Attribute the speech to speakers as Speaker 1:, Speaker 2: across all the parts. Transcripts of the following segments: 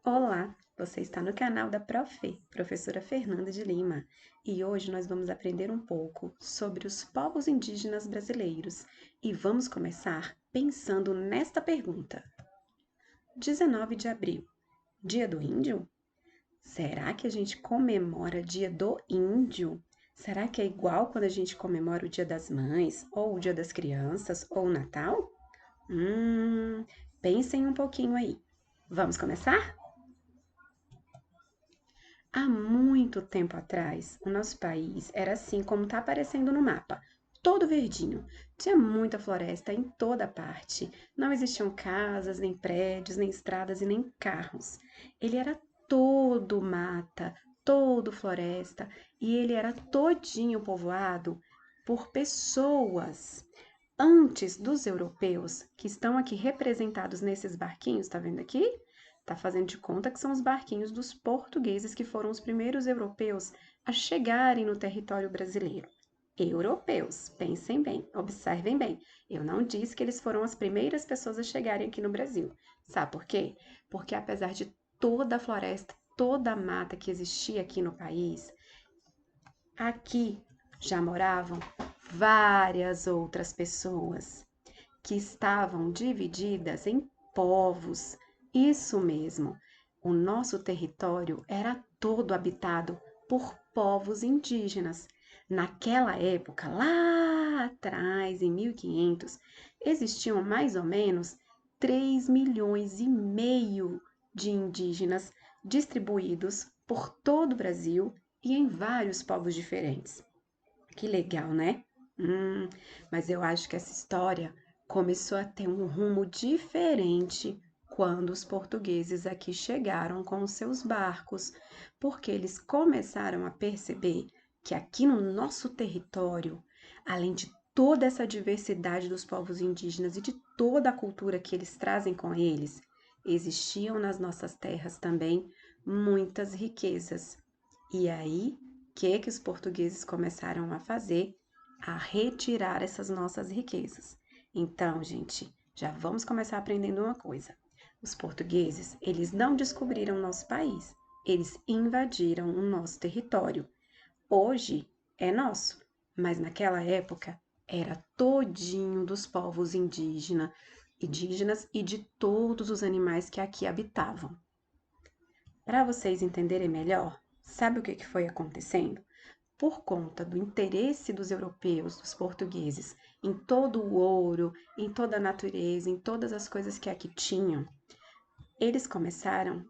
Speaker 1: Olá, você está no canal da Professora Fernanda de Lima, e hoje nós vamos aprender um pouco sobre os povos indígenas brasileiros e vamos começar pensando nesta pergunta. 19 de abril, Dia do Índio? Será que a gente comemora Dia do Índio? Será que é igual quando a gente comemora o Dia das Mães, ou o Dia das Crianças, ou o Natal? Pensem um pouquinho aí. Vamos começar? Há muito tempo atrás, o nosso país era assim como está aparecendo no mapa, todo verdinho. Tinha muita floresta em toda parte. Não existiam casas, nem prédios, nem estradas e nem carros. Ele era todo mata, todo floresta, e ele era todinho povoado por pessoas. Antes dos europeus, que estão aqui representados nesses barquinhos, tá vendo aqui? Tá fazendo de conta que são os barquinhos dos portugueses que foram os primeiros europeus a chegarem no território brasileiro. Europeus, pensem bem, observem bem. Eu não disse que eles foram as primeiras pessoas a chegarem aqui no Brasil. Sabe por quê? Porque apesar de toda a floresta, toda a mata que existia aqui no país, aqui já moravam várias outras pessoas que estavam divididas em povos. Isso mesmo, o nosso território era todo habitado por povos indígenas. Naquela época, lá atrás, em 1500, existiam mais ou menos 3,5 milhões de indígenas distribuídos por todo o Brasil e em vários povos diferentes. Que legal, né? Mas eu acho que essa história começou a ter um rumo diferente quando os portugueses aqui chegaram com os seus barcos, porque eles começaram a perceber que aqui no nosso território, além de toda essa diversidade dos povos indígenas e de toda a cultura que eles trazem com eles, existiam nas nossas terras também muitas riquezas. E aí, o que os portugueses começaram a fazer? A retirar essas nossas riquezas. Então, gente, já vamos começar aprendendo uma coisa. Os portugueses, eles não descobriram nosso país, eles invadiram o nosso território. Hoje é nosso, mas naquela época era todinho dos povos indígenas e de todos os animais que aqui habitavam. Para vocês entenderem melhor, sabe o que foi acontecendo? Por conta do interesse dos europeus, dos portugueses, em todo o ouro, em toda a natureza, em todas as coisas que aqui tinham, eles começaram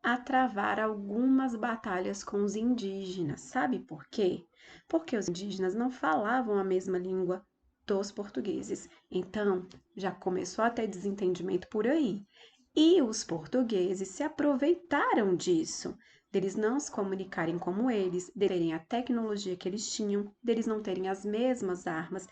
Speaker 1: a travar algumas batalhas com os indígenas. Sabe por quê? Porque os indígenas não falavam a mesma língua dos portugueses. Então, já começou a ter desentendimento por aí. E os portugueses se aproveitaram disso, deles não se comunicarem como eles, de terem a tecnologia que eles tinham, deles não terem as mesmas armas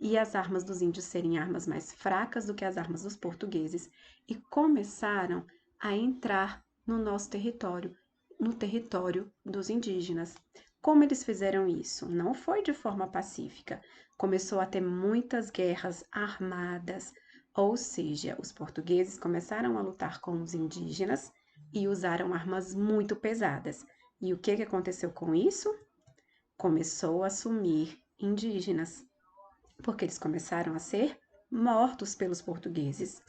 Speaker 1: e as armas dos índios serem armas mais fracas do que as armas dos portugueses, e começaram a entrar no nosso território, no território dos indígenas. Como eles fizeram isso? Não foi de forma pacífica. Começou a ter muitas guerras armadas, ou seja, os portugueses começaram a lutar com os indígenas e usaram armas muito pesadas. E o que aconteceu com isso? Começou a sumir indígenas, porque eles começaram a ser mortos pelos portugueses.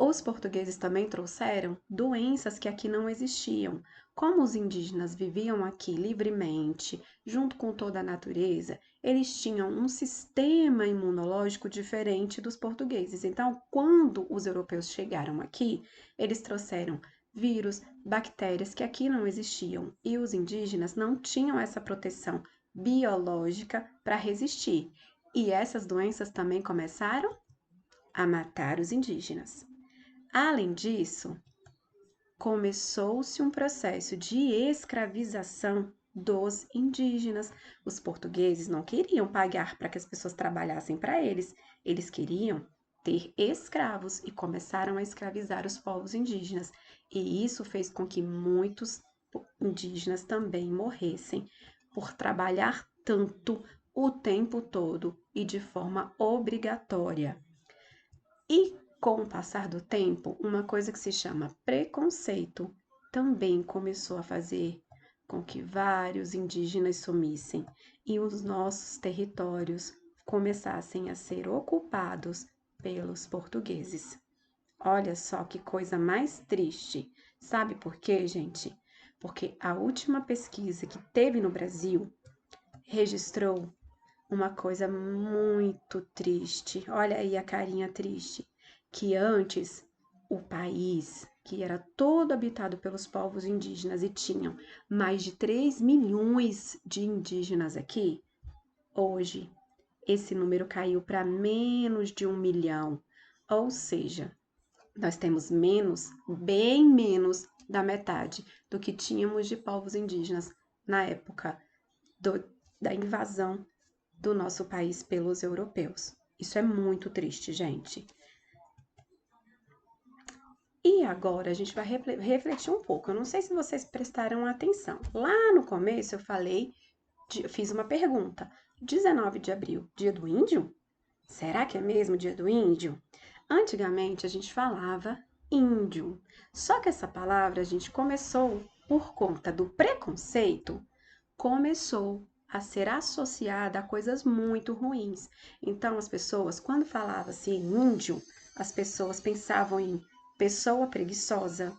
Speaker 1: Os portugueses também trouxeram doenças que aqui não existiam. Como os indígenas viviam aqui livremente, junto com toda a natureza, eles tinham um sistema imunológico diferente dos portugueses. Então, quando os europeus chegaram aqui, eles trouxeram vírus, bactérias que aqui não existiam, e os indígenas não tinham essa proteção biológica para resistir. E essas doenças também começaram a matar os indígenas. Além disso, começou-se um processo de escravização dos indígenas. Os portugueses não queriam pagar para que as pessoas trabalhassem para eles, eles queriam ter escravos e começaram a escravizar os povos indígenas. E isso fez com que muitos indígenas também morressem por trabalhar tanto o tempo todo e de forma obrigatória. E com o passar do tempo, uma coisa que se chama preconceito também começou a fazer com que vários indígenas sumissem e os nossos territórios começassem a ser ocupados pelos portugueses. Olha só que coisa mais triste. Sabe por quê, gente? Porque a última pesquisa que teve no Brasil registrou uma coisa muito triste. Olha aí a carinha triste. Que antes o país, que era todo habitado pelos povos indígenas e tinham mais de 3 milhões de indígenas aqui, hoje esse número caiu para menos de 1 milhão. Ou seja, nós temos menos, bem menos da metade do que tínhamos de povos indígenas na época do, da invasão do nosso país pelos europeus. Isso é muito triste, gente. E agora a gente vai refletir um pouco. Eu não sei se vocês prestaram atenção. Lá no começo eu falei, fiz uma pergunta. 19 de abril, dia do índio? Será que é mesmo dia do índio? Antigamente a gente falava índio. Só que essa palavra a gente começou, por conta do preconceito, começou a ser associada a coisas muito ruins. Então as pessoas, quando falavam-se em índio, as pessoas pensavam em pessoa preguiçosa,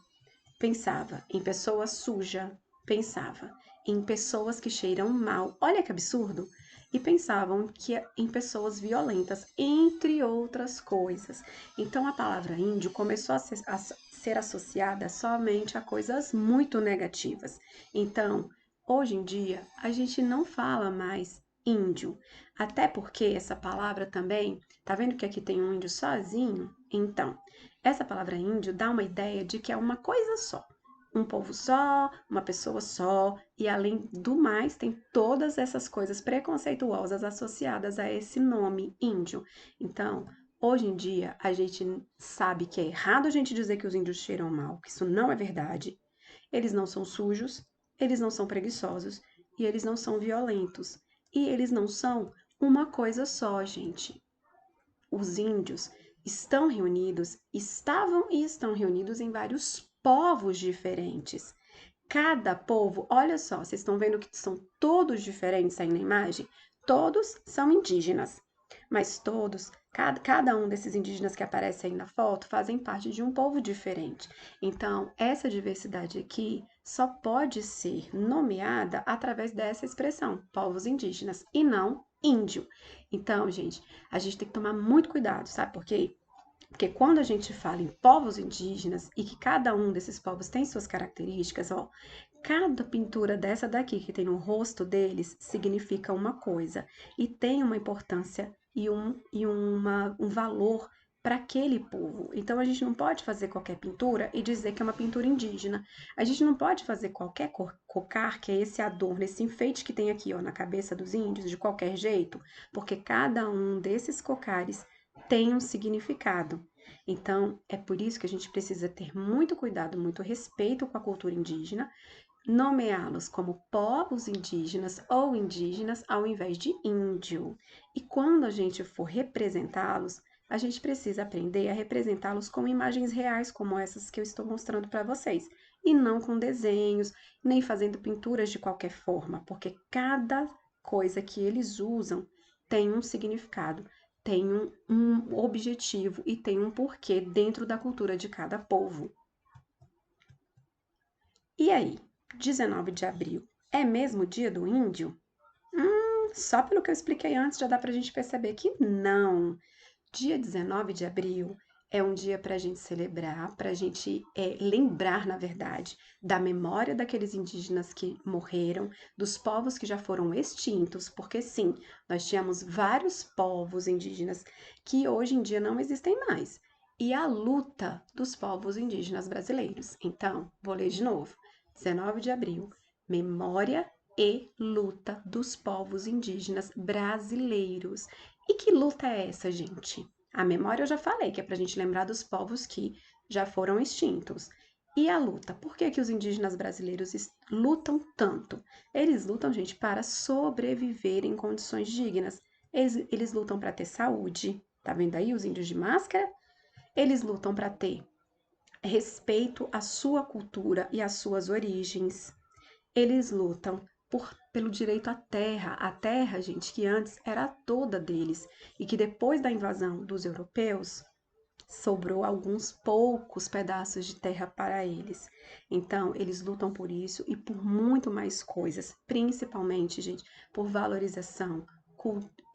Speaker 1: pensava em pessoa suja, pensava em pessoas que cheiram mal. Olha que absurdo! E pensavam que em pessoas violentas, entre outras coisas. Então a palavra índio começou a ser associada somente a coisas muito negativas. Então, hoje em dia, a gente não fala mais índio, até porque essa palavra também, tá vendo que aqui tem um índio sozinho? Então, essa palavra índio dá uma ideia de que é uma coisa só, um povo só, uma pessoa só, e além do mais, tem todas essas coisas preconceituosas associadas a esse nome índio. Então, hoje em dia, a gente sabe que é errado a gente dizer que os índios cheiram mal, que isso não é verdade. Eles não são sujos, eles não são preguiçosos e eles não são violentos. E eles não são uma coisa só, gente. Os índios estão reunidos, estavam e estão reunidos em vários povos diferentes. Cada povo, olha só, vocês estão vendo que são todos diferentes aí na imagem? Todos são indígenas, mas todos, cada um desses indígenas que aparece aí na foto, fazem parte de um povo diferente. Então, essa diversidade aqui só pode ser nomeada através dessa expressão, povos indígenas, e não índio. Então, gente, a gente tem que tomar muito cuidado, sabe por quê? Porque quando a gente fala em povos indígenas e que cada um desses povos tem suas características, ó, cada pintura dessa daqui que tem no rosto deles significa uma coisa e tem uma importância um valor para aquele povo. Então a gente não pode fazer qualquer pintura e dizer que é uma pintura indígena. A gente não pode fazer qualquer cocar, que é esse adorno, esse enfeite que tem aqui, ó, na cabeça dos índios, de qualquer jeito, porque cada um desses cocares tem um significado. Então, é por isso que a gente precisa ter muito cuidado, muito respeito com a cultura indígena, nomeá-los como povos indígenas ou indígenas ao invés de índio. E quando a gente for representá-los, a gente precisa aprender a representá-los com imagens reais, como essas que eu estou mostrando para vocês, e não com desenhos, nem fazendo pinturas de qualquer forma, porque cada coisa que eles usam tem um significado, tem um objetivo e tem um porquê dentro da cultura de cada povo. E aí, 19 de abril é mesmo o dia do índio? Só pelo que eu expliquei antes já dá pra gente perceber que não. Dia 19 de abril é um dia para a gente celebrar, para a gente lembrar, na verdade, da memória daqueles indígenas que morreram, dos povos que já foram extintos, porque sim, nós tínhamos vários povos indígenas que hoje em dia não existem mais. E a luta dos povos indígenas brasileiros. Então, vou ler de novo. 19 de abril, memória e luta dos povos indígenas brasileiros. E que luta é essa, gente? A memória eu já falei, que é para a gente lembrar dos povos que já foram extintos. E a luta? Por que que os indígenas brasileiros lutam tanto? Eles lutam, gente, para sobreviver em condições dignas. Eles lutam para ter saúde. Tá vendo aí os índios de máscara? Eles lutam para ter respeito à sua cultura e às suas origens. Eles lutam pelo direito à terra, gente, que antes era toda deles e que depois da invasão dos europeus sobrou alguns poucos pedaços de terra para eles. Então, eles lutam por isso e por muito mais coisas, principalmente, gente, por valorização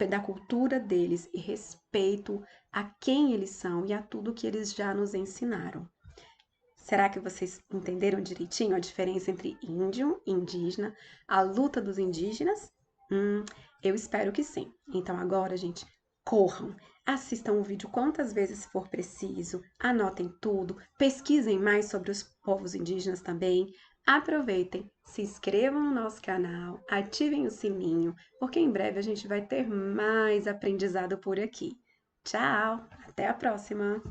Speaker 1: da cultura deles e respeito a quem eles são e a tudo que eles já nos ensinaram. Será que vocês entenderam direitinho a diferença entre índio e indígena, a luta dos indígenas? Eu espero que sim. Então agora, gente, corram, assistam o vídeo quantas vezes for preciso, anotem tudo, pesquisem mais sobre os povos indígenas também. Aproveitem, se inscrevam no nosso canal, ativem o sininho, porque em breve a gente vai ter mais aprendizado por aqui. Tchau, até a próxima!